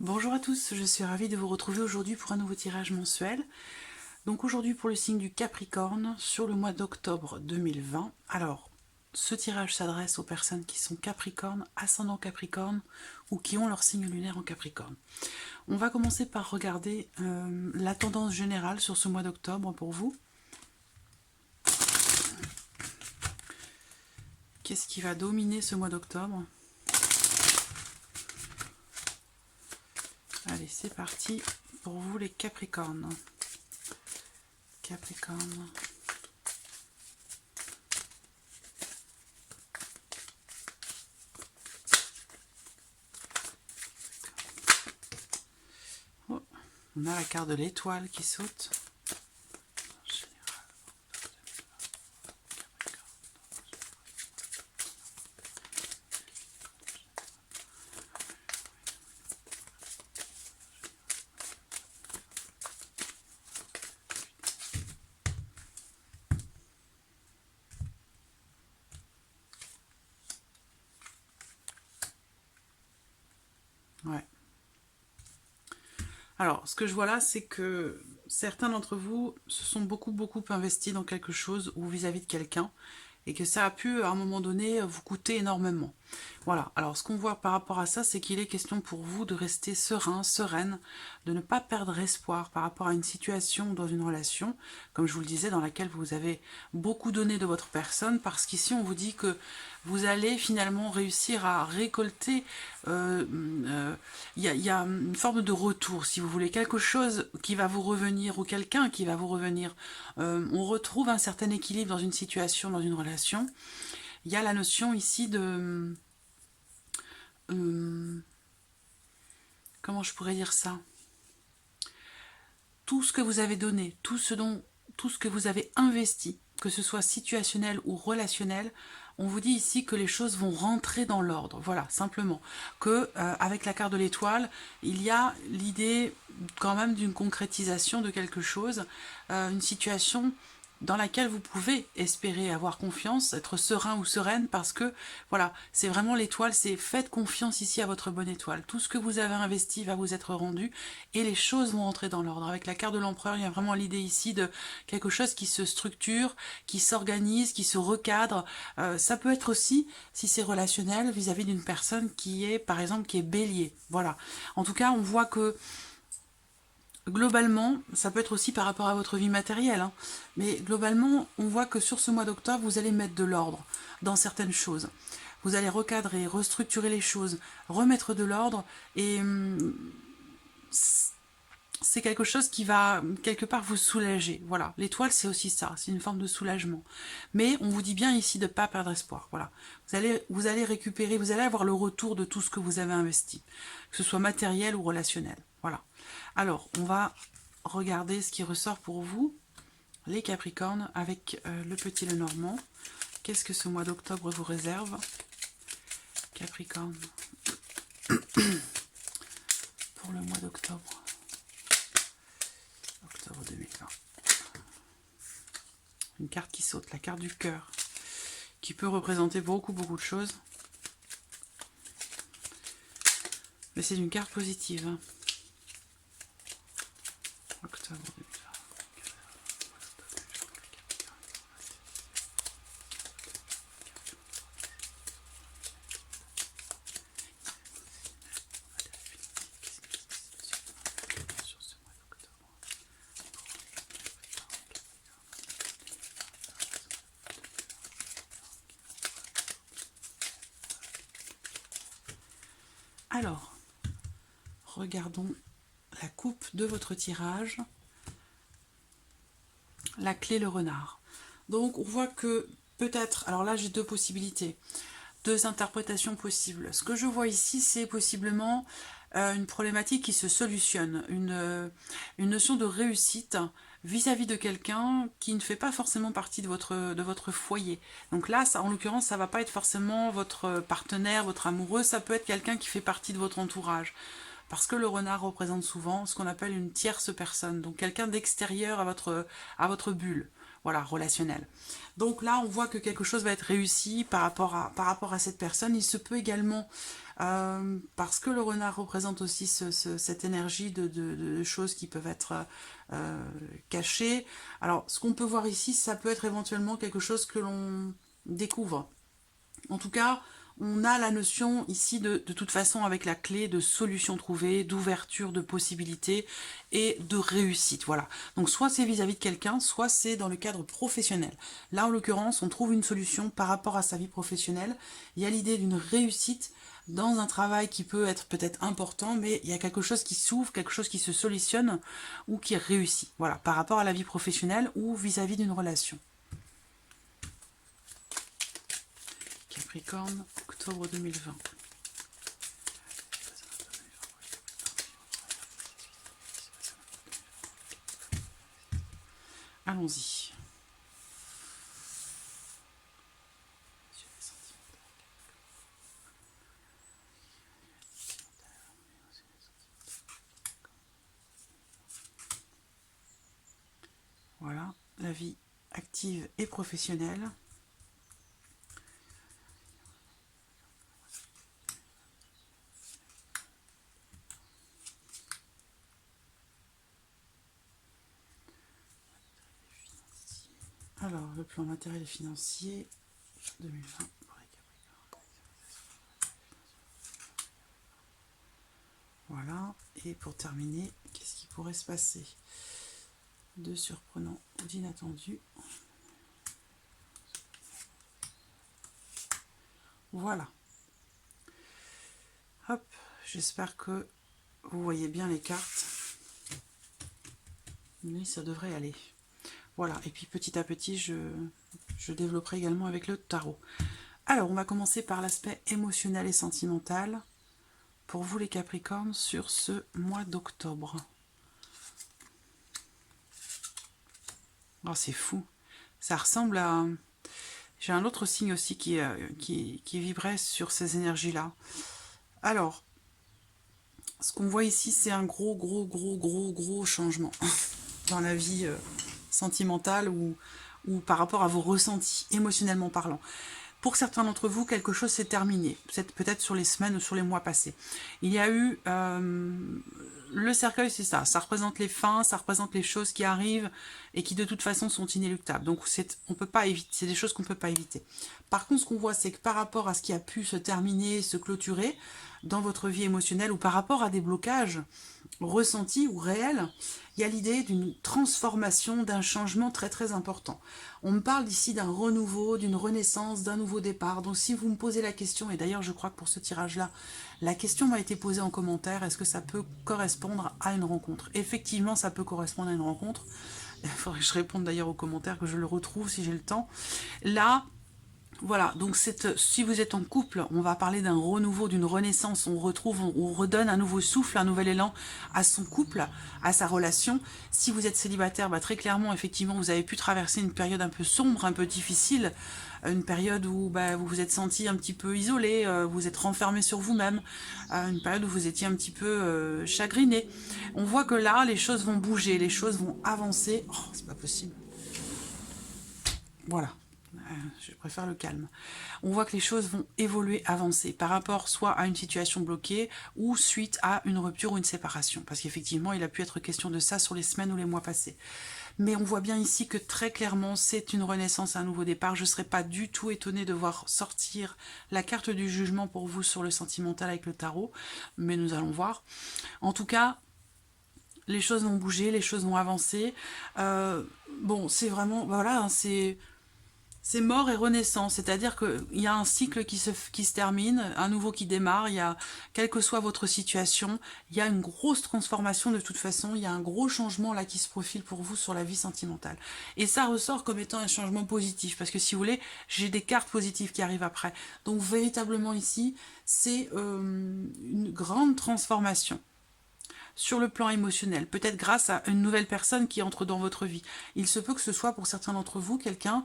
Bonjour à tous, je suis ravie de vous retrouver aujourd'hui pour un nouveau tirage mensuel. Donc aujourd'hui pour le signe du Capricorne sur le mois d'octobre 2020. Alors, ce tirage s'adresse aux personnes qui sont Capricorne, ascendant Capricorne ou qui ont leur signe lunaire en Capricorne. On va commencer par regarder la tendance générale sur ce mois d'octobre pour vous. Qu'est-ce qui va dominer ce mois d'octobre? Allez, c'est parti pour vous les Capricornes. Capricorne. Oh, on a la carte de l'étoile qui saute. Ouais. Alors, ce que je vois là, c'est que certains d'entre vous se sont beaucoup investis dans quelque chose ou vis-à-vis de quelqu'un et que ça a pu, à un moment donné, vous coûter énormément. Voilà, alors ce qu'on voit par rapport à ça, c'est qu'il est question pour vous de rester serein, sereine, de ne pas perdre espoir par rapport à une situation dans une relation, comme je vous le disais, dans laquelle vous avez beaucoup donné de votre personne, parce qu'ici on vous dit que vous allez finalement réussir à récolter, y a une forme de retour, si vous voulez, quelque chose qui va vous revenir, ou quelqu'un qui va vous revenir. On retrouve un certain équilibre dans une situation, dans une relation. Il y a la notion ici de... comment je pourrais dire ça? Tout ce que vous avez donné, tout ce que vous avez investi, que ce soit situationnel ou relationnel, on vous dit ici que les choses vont rentrer dans l'ordre. Voilà, simplement. Que avec la carte de l'étoile, il y a l'idée quand même d'une concrétisation de quelque chose, une situation dans laquelle vous pouvez espérer avoir confiance, être serein ou sereine, parce que, voilà, c'est vraiment l'étoile, c'est faites confiance ici à votre bonne étoile. Tout ce que vous avez investi va vous être rendu, et les choses vont entrer dans l'ordre. Avec la carte de l'empereur, il y a vraiment l'idée ici de quelque chose qui se structure, qui s'organise, qui se recadre. Ça peut être aussi, si c'est relationnel, vis-à-vis d'une personne qui est, par exemple, qui est bélier. Voilà. En tout cas, on voit que globalement, ça peut être aussi par rapport à votre vie matérielle, hein, mais globalement, on voit que sur ce mois d'octobre, vous allez mettre de l'ordre dans certaines choses. Vous allez recadrer, restructurer les choses, remettre de l'ordre, et c'est quelque chose qui va quelque part vous soulager. Voilà, l'étoile c'est aussi ça, c'est une forme de soulagement. Mais on vous dit bien ici de ne pas perdre espoir. Voilà, vous allez récupérer, vous allez avoir le retour de tout ce que vous avez investi, que ce soit matériel ou relationnel. Voilà. Alors, on va regarder ce qui ressort pour vous, les Capricornes, avec le petit Lenormand. Qu'est-ce que ce mois d'octobre vous réserve? Capricorne, pour le mois d'octobre. Octobre 2020. Une carte qui saute, la carte du cœur, qui peut représenter beaucoup de choses. Mais c'est une carte positive. Hein. Octobre 2020. Alors, regardons la coupe de votre tirage. La clé, le renard. Donc, on voit que peut-être... Alors là, j'ai deux possibilités. Deux interprétations possibles. Ce que je vois ici, c'est possiblement une problématique qui se solutionne. Une notion de réussite vis-à-vis de quelqu'un qui ne fait pas forcément partie de votre foyer. Donc là, ça, en l'occurrence, ça ne va pas être forcément votre partenaire, votre amoureux, ça peut être quelqu'un qui fait partie de votre entourage. Parce que le renard représente souvent ce qu'on appelle une tierce personne, donc quelqu'un d'extérieur à votre bulle, voilà, relationnelle. Donc là, on voit que quelque chose va être réussi par rapport à cette personne. Il se peut également parce que le renard représente aussi cette énergie de choses qui peuvent être cachées. Alors, ce qu'on peut voir ici, ça peut être éventuellement quelque chose que l'on découvre. En tout cas, on a la notion ici de toute façon avec la clé de solution trouvée, d'ouverture de possibilités et de réussite. Voilà. Donc soit c'est vis-à-vis de quelqu'un, soit c'est dans le cadre professionnel. Là, en l'occurrence, on trouve une solution par rapport à sa vie professionnelle. Il y a l'idée d'une réussite dans un travail qui peut être peut-être important, mais il y a quelque chose qui s'ouvre, quelque chose qui se solutionne ou qui réussit. Voilà, par rapport à la vie professionnelle ou vis-à-vis d'une relation. Capricorne, octobre 2020. Allons-y. Voilà, la vie active et professionnelle. Alors, le plan matériel et financier 2020 pour les Capricornes. Voilà, et pour terminer, qu'est-ce qui pourrait se passer de surprenant ou d'inattendu? Voilà. Hop, j'espère que vous voyez bien les cartes. Oui, ça devrait aller. Voilà, et puis petit à petit, je développerai également avec le tarot. Alors, on va commencer par l'aspect émotionnel et sentimental pour vous les Capricornes sur ce mois d'octobre. Oh, c'est fou. Ça ressemble à... J'ai un autre signe aussi qui vibrait sur ces énergies-là. Alors, ce qu'on voit ici, c'est un gros changement dans la vie sentimentale ou par rapport à vos ressentis, émotionnellement parlant. Pour certains d'entre vous, quelque chose s'est terminé, peut-être sur les semaines ou sur les mois passés. Il y a eu... le cercueil, c'est ça. Ça représente les fins, ça représente les choses qui arrivent et qui de toute façon sont inéluctables. Donc on peut pas éviter, c'est des choses qu'on ne peut pas éviter. Par contre, ce qu'on voit, c'est que par rapport à ce qui a pu se terminer, se clôturer dans votre vie émotionnelle ou par rapport à des blocages ressentis ou réels, il y a l'idée d'une transformation, d'un changement très important. On me parle ici d'un renouveau, d'une renaissance, d'un nouveau départ. Donc si vous me posez la question, et d'ailleurs je crois que pour ce tirage-là, la question m'a été posée en commentaire, est-ce que ça peut correspondre à une rencontre? Effectivement, ça peut correspondre à une rencontre. Il faudrait que je réponde d'ailleurs aux commentaires, que je le retrouve si j'ai le temps. Là, voilà, donc si vous êtes en couple, on va parler d'un renouveau, d'une renaissance, on redonne un nouveau souffle, un nouvel élan à son couple, à sa relation. Si vous êtes célibataire, bah, très clairement, effectivement, vous avez pu traverser une période un peu sombre, un peu difficile, une période où bah, vous vous êtes senti un petit peu isolé, vous êtes renfermé sur vous-même, une période où vous étiez un petit peu chagriné. On voit que là, les choses vont bouger, les choses vont avancer. Oh, c'est pas possible. Voilà. Je préfère le calme. On voit que les choses vont évoluer, avancer par rapport soit à une situation bloquée ou suite à une rupture ou une séparation. Parce qu'effectivement, il a pu être question de ça sur les semaines ou les mois passés. Mais on voit bien ici que très clairement, c'est une renaissance, un nouveau départ. Je ne serais pas du tout étonnée de voir sortir la carte du jugement pour vous sur le sentimental avec le tarot. Mais nous allons voir. En tout cas, les choses vont bouger, les choses vont avancer. Bon, c'est vraiment... Voilà, c'est mort et renaissance, c'est-à-dire qu'il y a un cycle qui se termine, un nouveau qui démarre, il y a, quelle que soit votre situation, il y a une grosse transformation de toute façon, il y a un gros changement là qui se profile pour vous sur la vie sentimentale. Et ça ressort comme étant un changement positif, parce que si vous voulez, j'ai des cartes positives qui arrivent après. Donc véritablement ici, c'est une grande transformation. Sur le plan émotionnel, peut-être grâce à une nouvelle personne qui entre dans votre vie. Il se peut que ce soit pour certains d'entre vous quelqu'un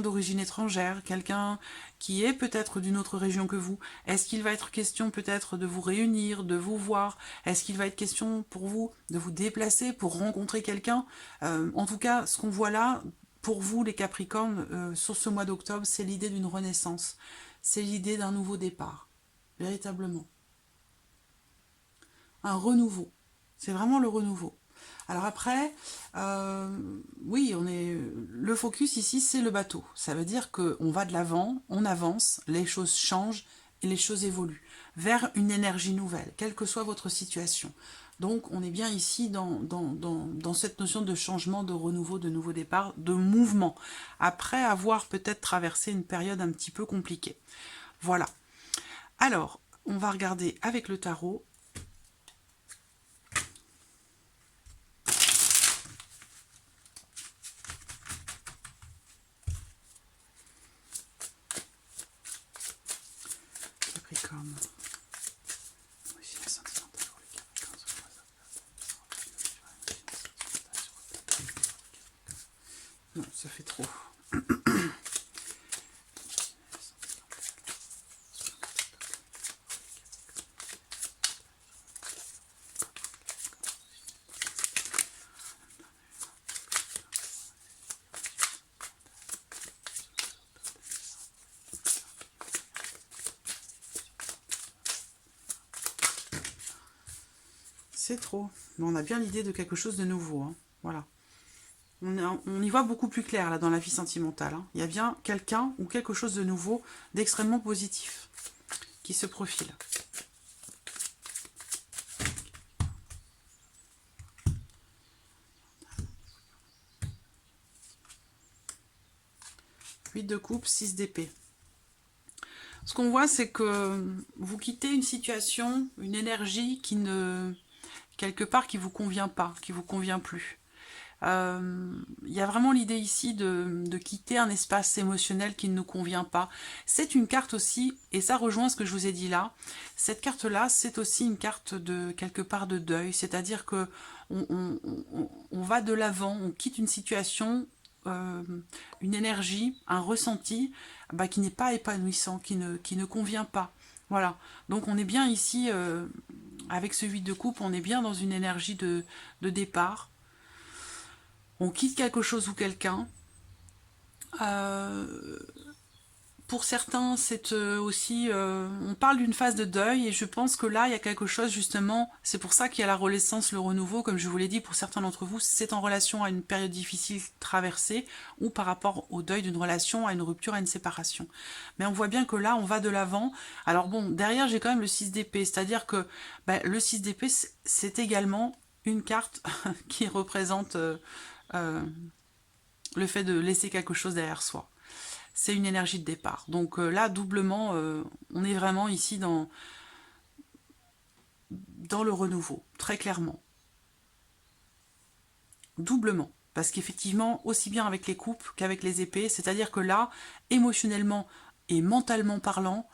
d'origine étrangère, quelqu'un qui est peut-être d'une autre région que vous. Est-ce qu'il va être question peut-être de vous réunir, de vous voir? Est-ce qu'il va être question pour vous de vous déplacer pour rencontrer quelqu'un? En tout cas, ce qu'on voit là, pour vous les Capricornes, sur ce mois d'octobre, c'est l'idée d'une renaissance. C'est l'idée d'un nouveau départ. véritablement. Un renouveau. C'est vraiment le renouveau. Alors après, oui, le focus ici, c'est le bateau. Ça veut dire qu'on va de l'avant, on avance, les choses changent et les choses évoluent vers une énergie nouvelle, quelle que soit votre situation. Donc on est bien ici dans cette notion de changement, de renouveau, de nouveau départ, de mouvement, après avoir peut-être traversé une période un petit peu compliquée. Voilà. Alors, on va regarder avec le tarot. Capricorne. Non, ça fait trop. C'est trop. Mais on a bien l'idée de quelque chose de nouveau. Hein. Voilà. On y voit beaucoup plus clair là dans la vie sentimentale. Hein. Il y a bien quelqu'un ou quelque chose de nouveau, d'extrêmement positif, qui se profile. Huit de coupe, 6 d'épée. Ce qu'on voit, c'est que vous quittez une situation, une énergie qui ne... quelque part qui vous convient pas, qui vous convient plus. Il y a vraiment l'idée ici de quitter un espace émotionnel qui ne nous convient pas. C'est une carte aussi, et ça rejoint ce que je vous ai dit là, cette carte-là, c'est aussi une carte de quelque part de deuil, c'est-à-dire que on va de l'avant, on quitte une situation, une énergie, un ressenti qui n'est pas épanouissant, qui ne convient pas. Voilà, donc on est bien ici, avec ce 8 de coupe, on est bien dans une énergie de départ. On quitte quelque chose ou quelqu'un. Pour certains, c'est aussi... on parle d'une phase de deuil et je pense que là, il y a quelque chose justement... C'est pour ça qu'il y a la renaissance, le renouveau. Comme je vous l'ai dit, pour certains d'entre vous, c'est en relation à une période difficile traversée ou par rapport au deuil d'une relation, à une rupture, à une séparation. Mais on voit bien que là, on va de l'avant. Alors bon, derrière, j'ai quand même le 6 d'épée. C'est-à-dire que le 6 d'épée, c'est également une carte qui représente... le fait de laisser quelque chose derrière soi. C'est une énergie de départ. Donc là, doublement, on est vraiment ici dans le renouveau, très clairement. Doublement. Parce qu'effectivement, aussi bien avec les coupes qu'avec les épées, c'est-à-dire que là, émotionnellement et mentalement parlant,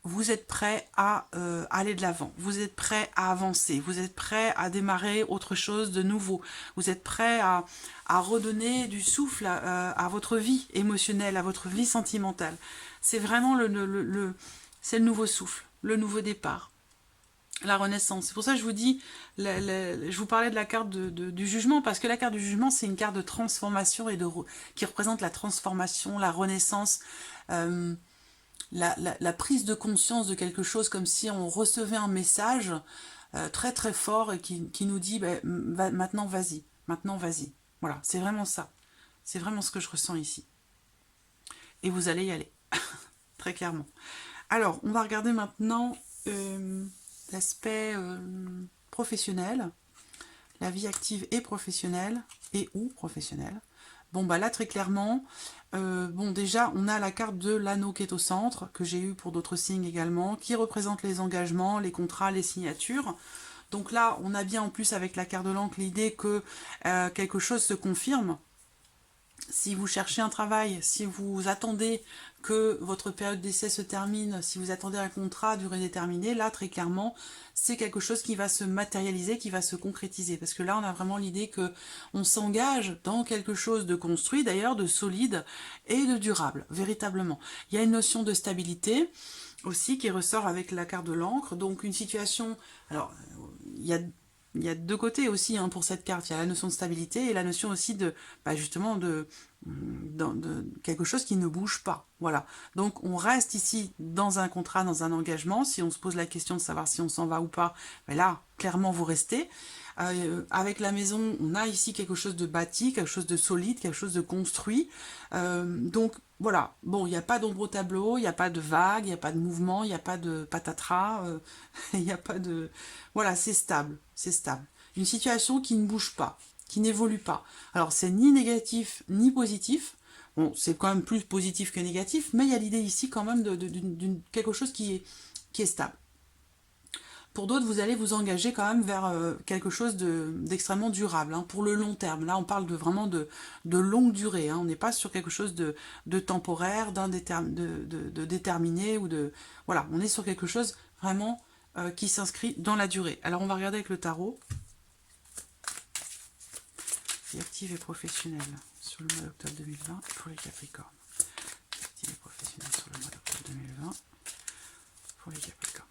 vous êtes prêt à aller de l'avant, vous êtes prêt à avancer, vous êtes prêt à démarrer autre chose de nouveau, vous êtes prêt à redonner du souffle à votre vie émotionnelle, à votre vie sentimentale. C'est vraiment c'est le nouveau souffle, le nouveau départ, la renaissance. C'est pour ça que je vous dis, je vous parlais de la carte du jugement, parce que la carte du jugement, c'est une carte de transformation et qui représente la transformation, la renaissance, la prise de conscience de quelque chose, comme si on recevait un message très très fort et qui nous dit maintenant vas-y, maintenant vas-y. Voilà, c'est vraiment ça. C'est vraiment ce que je ressens ici. Et vous allez y aller, très clairement. Alors, on va regarder maintenant l'aspect professionnel, la vie active et professionnelle, et ou professionnelle. Bon, là, très clairement, déjà, on a la carte de l'anneau qui est au centre, que j'ai eu pour d'autres signes également, qui représente les engagements, les contrats, les signatures. Donc là, on a bien en plus avec la carte de l'encre l'idée que quelque chose se confirme. Si vous cherchez un travail, si vous attendez que votre période d'essai se termine, si vous attendez un contrat à durée déterminée, là, très clairement, c'est quelque chose qui va se matérialiser, qui va se concrétiser. Parce que là, on a vraiment l'idée qu'on s'engage dans quelque chose de construit, d'ailleurs, de solide et de durable, véritablement. Il y a une notion de stabilité aussi qui ressort avec la carte de l'encre. Donc, une situation... Alors, il y a il y a deux côtés aussi hein, pour cette carte. Il y a la notion de stabilité et la notion aussi de, justement, de quelque chose qui ne bouge pas. Voilà. Donc, on reste ici dans un contrat, dans un engagement. Si on se pose la question de savoir si on s'en va ou pas, là, clairement, vous restez. Avec la maison, on a ici quelque chose de bâti, quelque chose de solide, quelque chose de construit. Donc, voilà. Bon, il n'y a pas d'ombre au tableau, il n'y a pas de vague, il n'y a pas de mouvement, il n'y a pas de patatras, il n'y a pas de... Voilà, c'est stable, c'est stable. Une situation qui ne bouge pas, qui n'évolue pas. Alors, c'est ni négatif, ni positif. Bon, c'est quand même plus positif que négatif, mais il y a l'idée ici quand même d'une quelque chose qui est stable. Pour d'autres, vous allez vous engager quand même vers quelque chose d'extrêmement durable, hein, pour le long terme. Là, on parle vraiment de longue durée. Hein. On n'est pas sur quelque chose de temporaire, de déterminé ou de... Voilà, on est sur quelque chose vraiment qui s'inscrit dans la durée. Alors, on va regarder avec le tarot. Vie active et professionnelle sur le mois d'octobre 2020 pour les Capricornes. Vie active et professionnelle sur le mois d'octobre 2020 pour les Capricornes.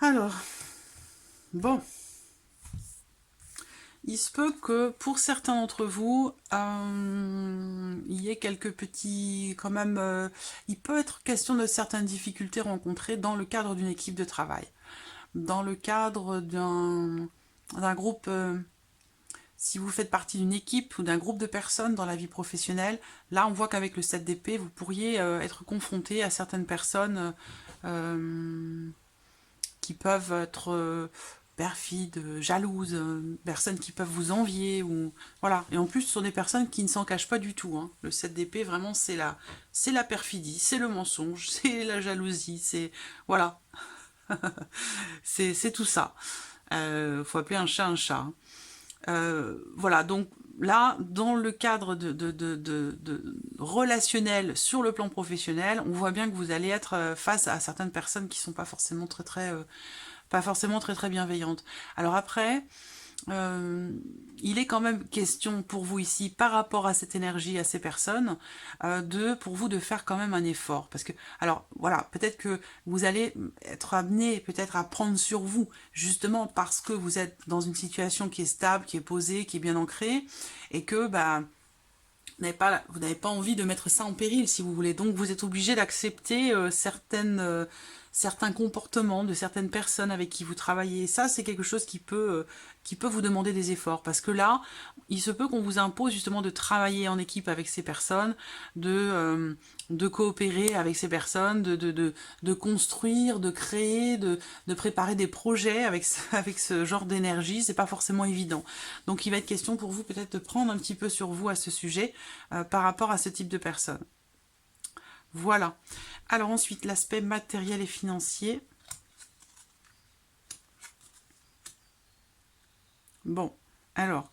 Alors, bon, il se peut que pour certains d'entre vous, il y ait quelques petits, quand même, il peut être question de certaines difficultés rencontrées dans le cadre d'une équipe de travail, dans le cadre d'un groupe, si vous faites partie d'une équipe ou d'un groupe de personnes dans la vie professionnelle, là on voit qu'avec le 7 d'épée, vous pourriez être confronté à certaines personnes qui peuvent être perfides, jalouses, personnes qui peuvent vous envier, ou voilà. Et en plus, ce sont des personnes qui ne s'en cachent pas du tout. Hein. Le 7 d'épée, vraiment, c'est la perfidie, c'est le mensonge, c'est la jalousie, c'est... Voilà. c'est tout ça. Faut appeler un chat un chat. Voilà, donc là, dans le cadre de relationnel sur le plan professionnel, on voit bien que vous allez être face à certaines personnes qui sont pas forcément très bienveillantes. Alors après, il est quand même question pour vous ici, par rapport à cette énergie, à ces personnes, pour vous de faire quand même un effort. Parce que, alors voilà, peut-être que vous allez être amené peut-être à prendre sur vous, justement parce que vous êtes dans une situation qui est stable, qui est posée, qui est bien ancrée, et que vous n'avez pas envie de mettre ça en péril, si vous voulez. Donc vous êtes obligé d'accepter certains comportements de certaines personnes avec qui vous travaillez. Ça, c'est quelque chose qui peut vous demander des efforts. Parce que là, il se peut qu'on vous impose justement de travailler en équipe avec ces personnes, de coopérer avec ces personnes, de construire, de créer, de préparer des projets avec ce genre d'énergie. C'est pas forcément évident. Donc il va être question pour vous peut-être de prendre un petit peu sur vous à ce sujet par rapport à ce type de personnes. Voilà. Alors ensuite, l'aspect matériel et financier. Bon, alors,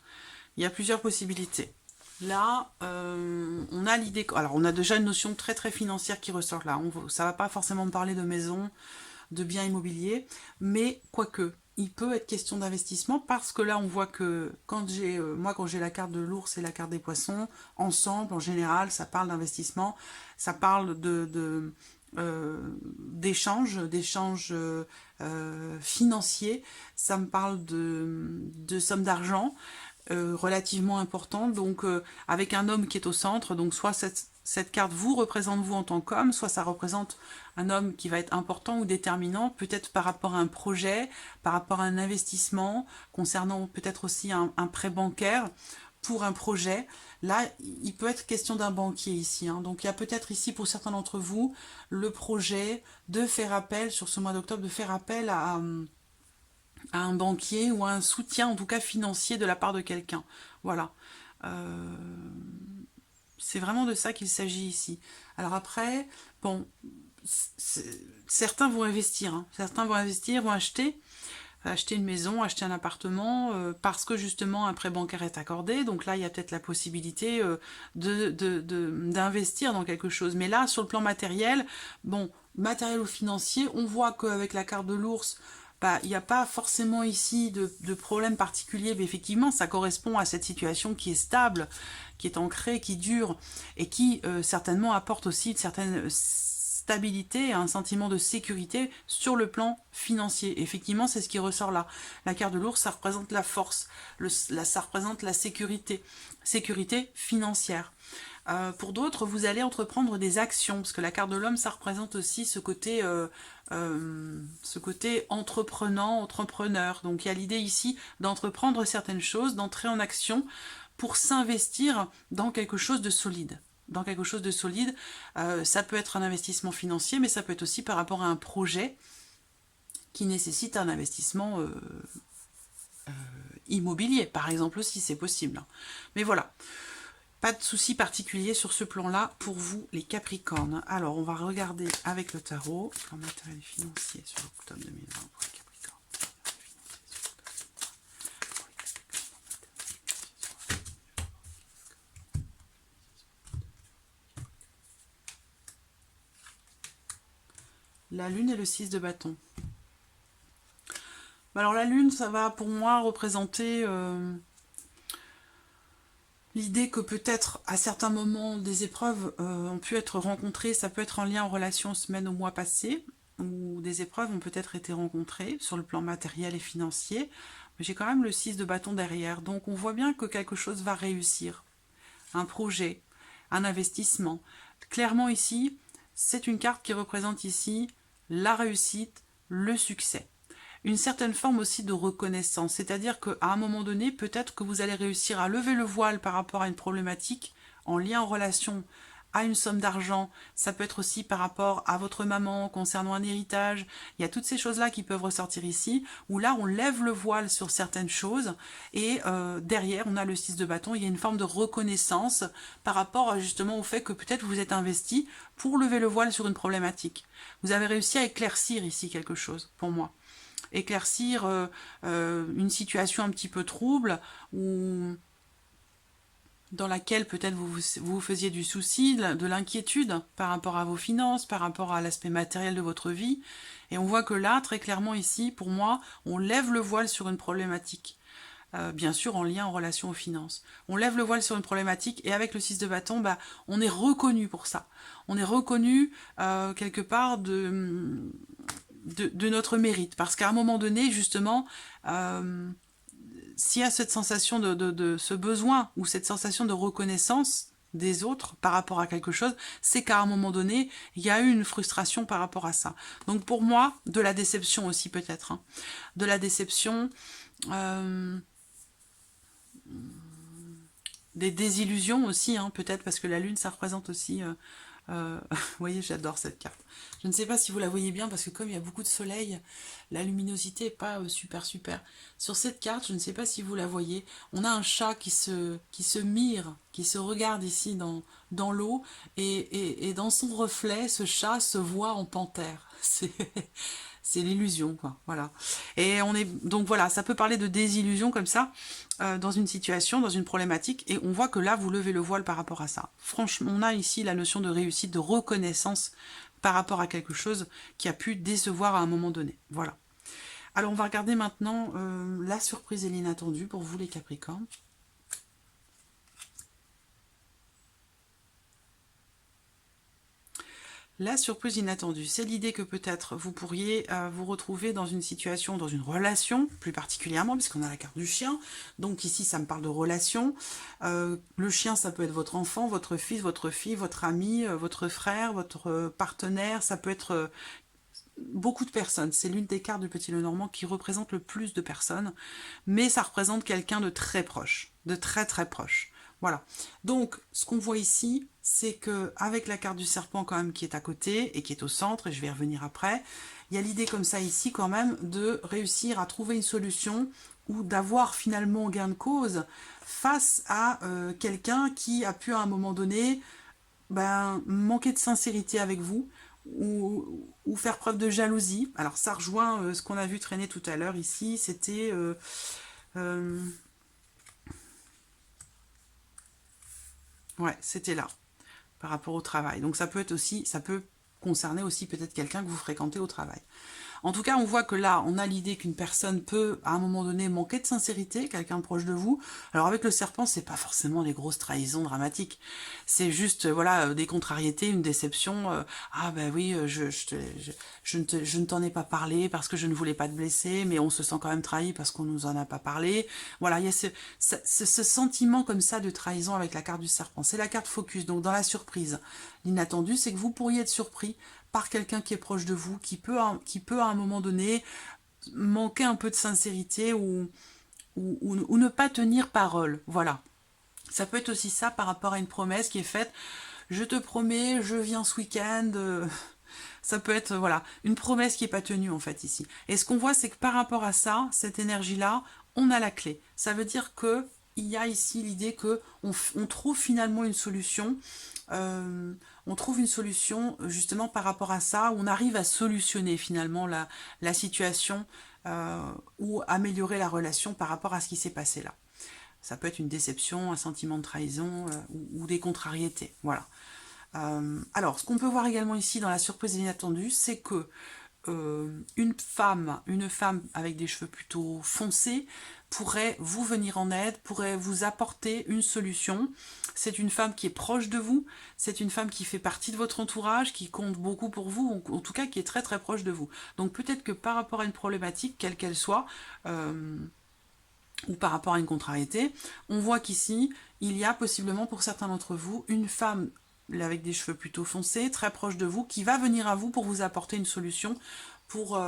il y a plusieurs possibilités. Là, on a l'idée... Alors, on a déjà une notion très très financière qui ressort là. Ça ne va pas forcément parler de maison, de biens immobiliers, mais quoique, il peut être question d'investissement parce que là, on voit que quand j'ai la carte de l'ours et la carte des poissons, ensemble, en général, ça parle d'investissement, ça parle d'échanges financiers, ça me parle de sommes d'argent relativement importantes, donc avec un homme qui est au centre, donc soit cette carte vous représente vous en tant qu'homme, soit ça représente un homme qui va être important ou déterminant, peut-être par rapport à un projet, par rapport à un investissement, concernant peut-être aussi un prêt bancaire pour un projet. Là, il peut être question d'un banquier ici. Hein. Donc il y a peut-être ici pour certains d'entre vous le projet de faire appel, sur ce mois d'octobre, de faire appel à un banquier ou à un soutien en tout cas financier de la part de quelqu'un. Voilà. C'est vraiment de ça qu'il s'agit ici. Alors après, bon, certains vont investir. Hein. Certains vont investir, vont acheter une maison, acheter un appartement, parce que justement un prêt bancaire est accordé. Donc là, il y a peut-être la possibilité d'investir dans quelque chose. Mais là, sur le plan matériel, bon, matériel ou financier, on voit qu'avec la carte de l'ours, il n'y a pas forcément ici de problème particulier, mais effectivement, ça correspond à cette situation qui est stable, qui est ancrée, qui dure, et qui certainement apporte aussi une certaine stabilité, un sentiment de sécurité sur le plan financier. Effectivement, c'est ce qui ressort là. La carte de l'ours, ça représente la force, ça représente la sécurité financière. Pour d'autres, vous allez entreprendre des actions, parce que la carte de l'homme, ça représente aussi ce côté entrepreneur. Donc il y a l'idée ici d'entreprendre certaines choses, d'entrer en action pour s'investir dans quelque chose de solide. Ça peut être un investissement financier, mais ça peut être aussi par rapport à un projet qui nécessite un investissement immobilier, par exemple aussi, c'est possible. Mais voilà. Pas de souci particulier sur ce plan-là pour vous, les Capricornes. Alors, on va regarder avec le tarot, plan matériel et financier sur octobre 2020 pour les Capricornes. La Lune et le 6 de bâton. Alors, la Lune, ça va pour moi représenter... l'idée que peut-être à certains moments des épreuves ont pu être rencontrées, ça peut être en lien en relation aux semaines ou mois passés, où des épreuves ont peut-être été rencontrées sur le plan matériel et financier, mais j'ai quand même le 6 de bâton derrière, donc on voit bien que quelque chose va réussir. Un projet, un investissement. Clairement ici, c'est une carte qui représente ici la réussite, le succès. Une certaine forme aussi de reconnaissance, c'est-à-dire qu'à un moment donné, peut-être que vous allez réussir à lever le voile par rapport à une problématique en lien en relation à une somme d'argent, ça peut être aussi par rapport à votre maman concernant un héritage, il y a toutes ces choses-là qui peuvent ressortir ici, où là on lève le voile sur certaines choses, et derrière on a le 6 de bâton, il y a une forme de reconnaissance par rapport justement au fait que peut-être vous êtes investi pour lever le voile sur une problématique. Vous avez réussi à éclaircir ici quelque chose, pour moi. Éclaircir une situation un petit peu trouble ou dans laquelle peut-être vous faisiez du souci, de l'inquiétude par rapport à vos finances, par rapport à l'aspect matériel de votre vie. Et on voit que là, très clairement ici, pour moi, on lève le voile sur une problématique. Bien sûr en lien en relation aux finances. On lève le voile sur une problématique et avec le 6 de bâton, on est reconnu pour ça. On est reconnu quelque part de notre mérite. Parce qu'à un moment donné, justement, s'il y a cette sensation de ce besoin ou cette sensation de reconnaissance des autres par rapport à quelque chose, c'est qu'à un moment donné, il y a eu une frustration par rapport à ça. Donc pour moi, de la déception aussi peut-être. Hein. De la déception, des désillusions aussi, hein, peut-être, parce que la Lune, ça représente aussi... vous voyez, j'adore cette carte. Je ne sais pas si vous la voyez bien, parce que comme il y a beaucoup de soleil, la luminosité n'est pas super. Sur cette carte, je ne sais pas si vous la voyez, on a un chat qui se mire, qui se regarde ici dans l'eau, et dans son reflet, ce chat se voit en panthère. C'est l'illusion, quoi. Voilà. Et donc voilà, ça peut parler de désillusion comme ça, dans une situation, dans une problématique, et on voit que là, vous levez le voile par rapport à ça. Franchement, on a ici la notion de réussite, de reconnaissance par rapport à quelque chose qui a pu décevoir à un moment donné. Voilà. Alors, on va regarder maintenant la surprise et l'inattendu pour vous, les Capricornes. La surprise inattendue, c'est l'idée que peut-être vous pourriez vous retrouver dans une situation, dans une relation, plus particulièrement, puisqu'on a la carte du chien. Donc ici, ça me parle de relation. Le chien, ça peut être votre enfant, votre fils, votre fille, votre ami, votre frère, votre partenaire. Ça peut être beaucoup de personnes. C'est l'une des cartes du Petit Lenormand qui représente le plus de personnes. Mais ça représente quelqu'un de très proche, de très très proche. Voilà. Donc, ce qu'on voit ici, c'est que avec la carte du serpent quand même qui est à côté et qui est au centre, et je vais y revenir après, il y a l'idée comme ça ici quand même de réussir à trouver une solution ou d'avoir finalement gain de cause face à quelqu'un qui a pu à un moment donné manquer de sincérité avec vous ou faire preuve de jalousie. Alors ça rejoint ce qu'on a vu traîner tout à l'heure ici, c'était... ouais, c'était là, par rapport au travail. Donc ça peut être aussi, ça peut concerner aussi peut-être quelqu'un que vous fréquentez au travail. En tout cas, on voit que là, on a l'idée qu'une personne peut, à un moment donné, manquer de sincérité, quelqu'un proche de vous. Alors avec le serpent, c'est pas forcément des grosses trahisons dramatiques. C'est juste, voilà, des contrariétés, une déception. Ah ben oui, je ne t'en ai pas parlé parce que je ne voulais pas te blesser, mais on se sent quand même trahi parce qu'on nous en a pas parlé. Voilà, il y a ce sentiment comme ça de trahison avec la carte du serpent. C'est la carte focus, donc dans la surprise. L'inattendu, c'est que vous pourriez être surpris par quelqu'un qui est proche de vous, qui peut à un moment donné manquer un peu de sincérité ou ne pas tenir parole. Voilà. Ça peut être aussi ça par rapport à une promesse qui est faite. Je te promets, je viens ce week-end. Ça peut être, voilà, une promesse qui n'est pas tenue en fait ici. Et ce qu'on voit, c'est que par rapport à ça, cette énergie-là, on a la clé. Ça veut dire que il y a ici l'idée que on trouve finalement une solution. On trouve une solution justement par rapport à ça, où on arrive à solutionner finalement la situation ou améliorer la relation par rapport à ce qui s'est passé là. Ça peut être une déception, un sentiment de trahison ou des contrariétés. Voilà. Alors, ce qu'on peut voir également ici dans la surprise inattendue, c'est que une femme avec des cheveux plutôt foncés pourrait vous venir en aide, pourrait vous apporter une solution. C'est une femme qui est proche de vous, c'est une femme qui fait partie de votre entourage, qui compte beaucoup pour vous, en tout cas qui est très très proche de vous. Donc peut-être que par rapport à une problématique, quelle qu'elle soit, ou par rapport à une contrariété, on voit qu'ici, il y a possiblement pour certains d'entre vous une femme avec des cheveux plutôt foncés, très proche de vous, qui va venir à vous pour vous apporter une solution, pour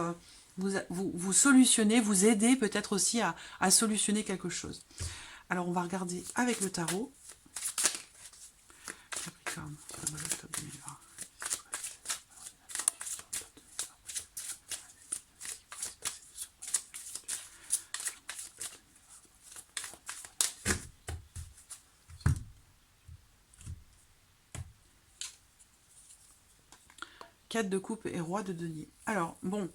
vous solutionner, vous aider peut-être aussi à solutionner quelque chose. Alors on va regarder avec le tarot. Capricorne, octobre 2020. 4 de coupe et roi de denier. Alors, bon,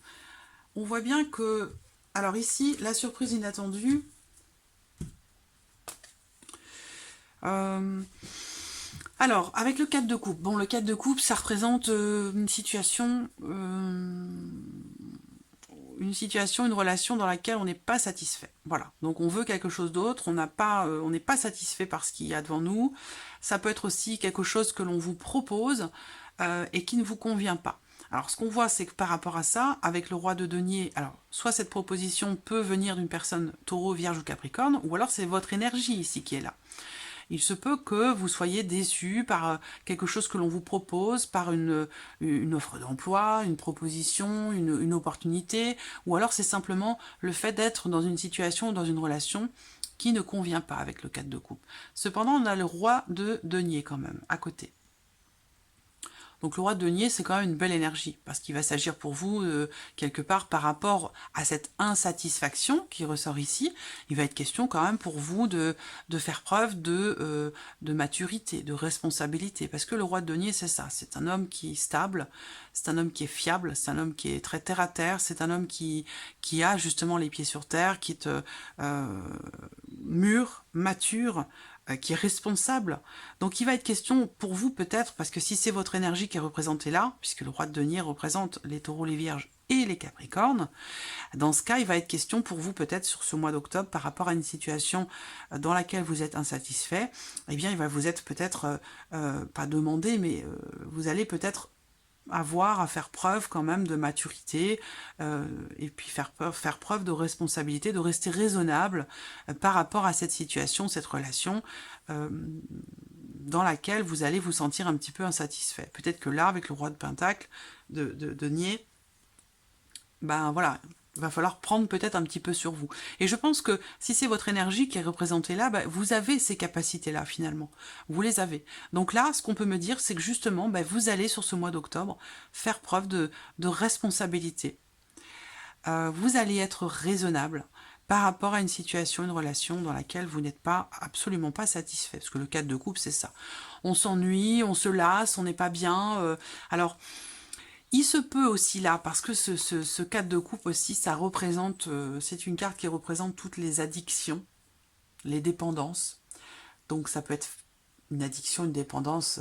on voit bien que... Alors ici, la surprise inattendue... alors, avec le 4 de coupe, bon, le 4 de coupe, ça représente une situation, une relation dans laquelle on n'est pas satisfait. Voilà, donc on veut quelque chose d'autre, on n'est pas satisfait par ce qu'il y a devant nous. Ça peut être aussi quelque chose que l'on vous propose et qui ne vous convient pas. Alors, ce qu'on voit, c'est que par rapport à ça, avec le roi de denier, alors, soit cette proposition peut venir d'une personne taureau, vierge ou capricorne, ou alors c'est votre énergie ici qui est là. Il se peut que vous soyez déçu par quelque chose que l'on vous propose, par une offre d'emploi, une proposition, une opportunité, ou alors c'est simplement le fait d'être dans une situation, dans une relation qui ne convient pas avec le 4 de coupe. Cependant, on a le roi de denier quand même, à côté. Donc le roi de denier, c'est quand même une belle énergie, parce qu'il va s'agir pour vous, quelque part, par rapport à cette insatisfaction qui ressort ici, il va être question quand même pour vous de faire preuve de maturité, de responsabilité, parce que le roi de denier, c'est ça, c'est un homme qui est stable, c'est un homme qui est fiable, c'est un homme qui est très terre-à-terre, c'est un homme qui a justement les pieds sur terre, qui est mûr, mature, qui est responsable. Donc il va être question pour vous peut-être, parce que si c'est votre énergie qui est représentée là, puisque le roi de denier représente les taureaux, les vierges et les capricornes, dans ce cas il va être question pour vous peut-être sur ce mois d'octobre par rapport à une situation dans laquelle vous êtes insatisfait, eh bien il va vous être peut-être, pas demandé, mais vous allez peut-être avoir à faire preuve quand même de maturité et puis faire preuve de responsabilité, de rester raisonnable par rapport à cette situation, cette relation dans laquelle vous allez vous sentir un petit peu insatisfait. Peut-être que là, avec le roi de Pentacle, de denier, ben voilà, il va falloir prendre peut-être un petit peu sur vous. Et je pense que si c'est votre énergie qui est représentée là, ben, vous avez ces capacités-là finalement. Vous les avez. Donc là, ce qu'on peut me dire, c'est que justement, ben, vous allez sur ce mois d'octobre faire preuve de responsabilité. Vous allez être raisonnable par rapport à une situation, une relation dans laquelle vous n'êtes pas absolument pas satisfait. Parce que le 4 de coupe, c'est ça. On s'ennuie, on se lasse, on n'est pas bien. Alors, il se peut aussi là, parce que ce 4 de coupe aussi, ça représente, c'est une carte qui représente toutes les addictions, les dépendances. Donc ça peut être une addiction, une dépendance,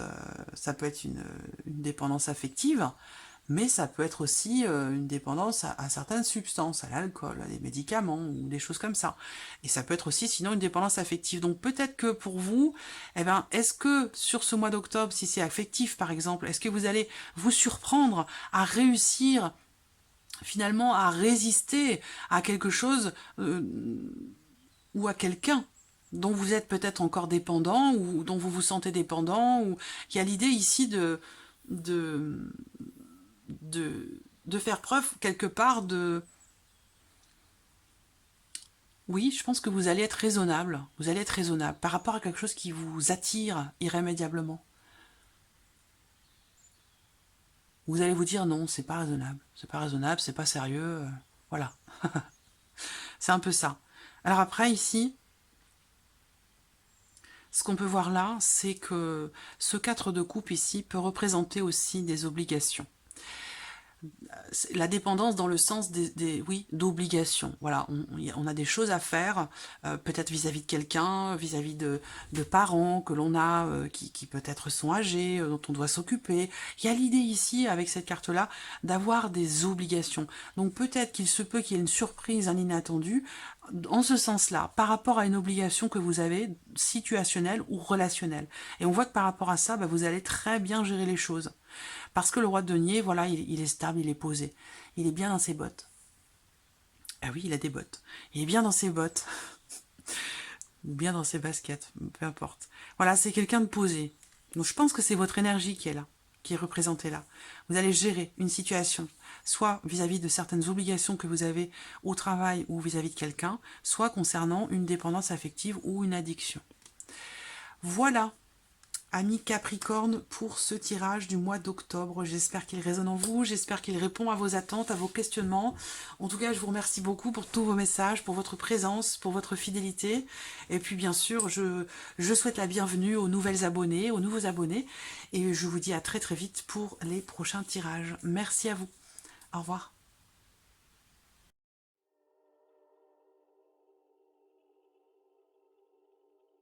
ça peut être une dépendance affective, Mais ça peut être aussi une dépendance à certaines substances, à l'alcool, à des médicaments ou des choses comme ça. Et ça peut être aussi sinon une dépendance affective. Donc peut-être que pour vous, eh ben, est-ce que sur ce mois d'octobre, si c'est affectif par exemple, est-ce que vous allez vous surprendre à réussir finalement à résister à quelque chose ou à quelqu'un dont vous êtes peut-être encore dépendant ou dont vous vous sentez dépendant, ou il y a l'idée ici de, de faire preuve quelque part de... Oui, je pense que vous allez être raisonnable. Vous allez être raisonnable par rapport à quelque chose qui vous attire irrémédiablement. Vous allez vous dire non, c'est pas raisonnable. C'est pas raisonnable, c'est pas sérieux. Voilà. C'est un peu ça. Alors après, ici, ce qu'on peut voir là, c'est que ce 4 de coupe ici peut représenter aussi des obligations. La dépendance dans le sens oui, d'obligation. Voilà, on a des choses à faire, peut-être vis-à-vis de quelqu'un, vis-à-vis de parents que l'on a, qui peut-être sont âgés, dont on doit s'occuper. Il y a l'idée ici, avec cette carte-là, d'avoir des obligations. Donc peut-être qu'il se peut qu'il y ait une surprise, un inattendu, en ce sens-là, par rapport à une obligation que vous avez, situationnelle ou relationnelle. Et on voit que par rapport à ça, vous allez très bien gérer les choses. Parce que le roi de denier, voilà, il est stable, il est posé. Il est bien dans ses bottes. Ah oui, il a des bottes. Il est bien dans ses bottes. Ou bien dans ses baskets, peu importe. Voilà, c'est quelqu'un de posé. Donc je pense que c'est votre énergie qui est là, qui est représentée là. Vous allez gérer une situation, soit vis-à-vis de certaines obligations que vous avez au travail ou vis-à-vis de quelqu'un, soit concernant une dépendance affective ou une addiction. Voilà, amis Capricorne, pour ce tirage du mois d'octobre. J'espère qu'il résonne en vous, j'espère qu'il répond à vos attentes, à vos questionnements. En tout cas, je vous remercie beaucoup pour tous vos messages, pour votre présence, pour votre fidélité. Et puis bien sûr, je souhaite la bienvenue aux nouvelles abonnés, aux nouveaux abonnés. Et je vous dis à très très vite pour les prochains tirages. Merci à vous. Au revoir.